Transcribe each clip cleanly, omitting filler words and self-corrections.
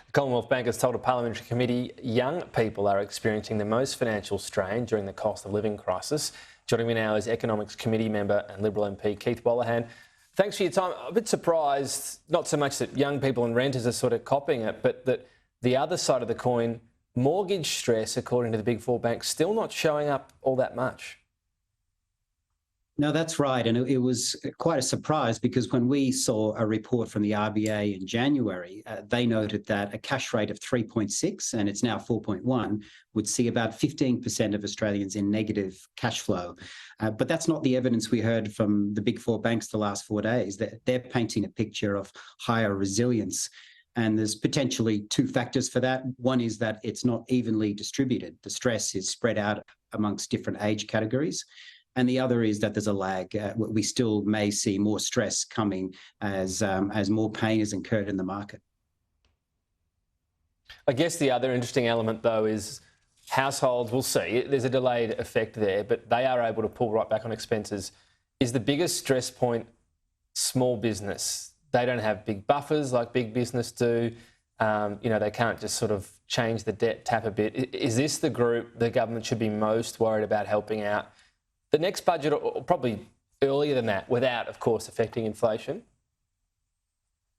The Commonwealth Bank has told a parliamentary committee young people are experiencing the most financial strain during the cost of living crisis. Joining me now is Economics Committee member and Liberal MP Keith Wolahan. Thanks for your time. I'm a bit surprised, not so much that young people and renters are sort of copying it, but that the other side of the coin, mortgage stress, according to the big four banks, still not showing up all that much. No, that's right. And it was quite a surprise because when we saw a report from the RBA in January, they noted that a cash rate of 3.6, and it's now 4.1, would see about 15% of Australians in negative cash flow. But that's not the evidence we heard from the big four banks the last 4 days. They're painting a picture of higher resilience. And there's potentially two factors for that. One is that it's not evenly distributed. The stress is spread out amongst different age categories. And the other is that there's a lag. We still may see more stress coming as more pain is incurred in the market. I guess the other interesting element, though, is households, we'll see, there's a delayed effect there, but they are able to pull right back on expenses. Is the biggest stress point small business? They don't have big buffers like big business do. They can't just sort of change the debt tap a bit. Is this the group the government should be most worried about helping out? The next budget, or probably earlier than that, without, of course, affecting inflation?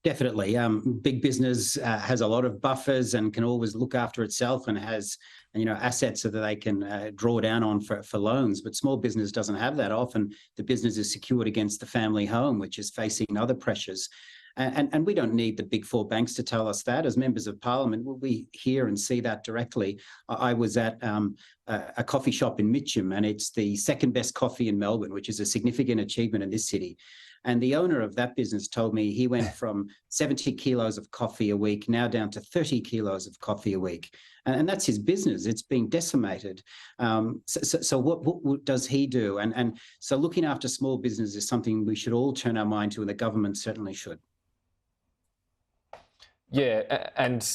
Definitely. Big business has a lot of buffers and can always look after itself and has, assets so that they can draw down on for loans. But small business doesn't have that. Often the business is secured against the family home, which is facing other pressures. And we don't need the big four banks to tell us that. As members of parliament, we hear and see that directly. I was at a coffee shop in Mitcham, and it's the second best coffee in Melbourne, which is a significant achievement in this city. And the owner of that business told me he went from 70 kilos of coffee a week now down to 30 kilos of coffee a week. And that's his business. It's being decimated. So what does he do? And so looking after small business is something we should all turn our mind to, and the government certainly should. Yeah, and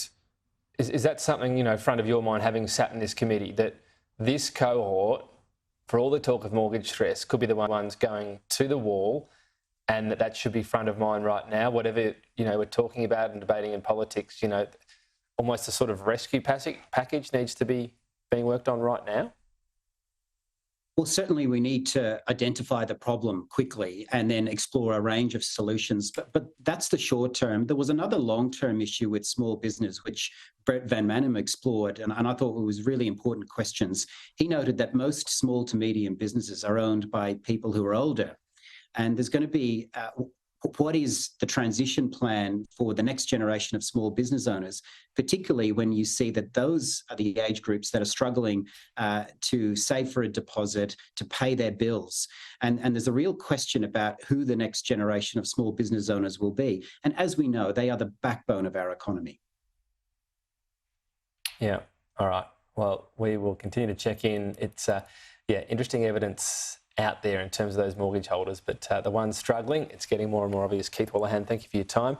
is that something, front of your mind, having sat in this committee, that this cohort, for all the talk of mortgage stress, could be the ones going to the wall, and that should be front of mind right now? Whatever, we're talking about and debating in politics, almost a sort of rescue package needs to be being worked on right now? Well, certainly we need to identify the problem quickly and then explore a range of solutions. But that's the short term. There was another long-term issue with small business, which Brett Van Manen explored, and I thought it was really important questions. He noted that most small to medium businesses are owned by people who are older. And there's going to be what is the transition plan for the next generation of small business owners, particularly when you see that those are the age groups that are struggling to save for a deposit, to pay their bills. And there's a real question about who the next generation of small business owners will be. And as we know, they are the backbone of our economy. Yeah. All right. Well, we will continue to check in. It's, interesting evidence out there in terms of those mortgage holders, but the ones struggling, it's getting more and more obvious. Keith Wolahan, thank you for your time.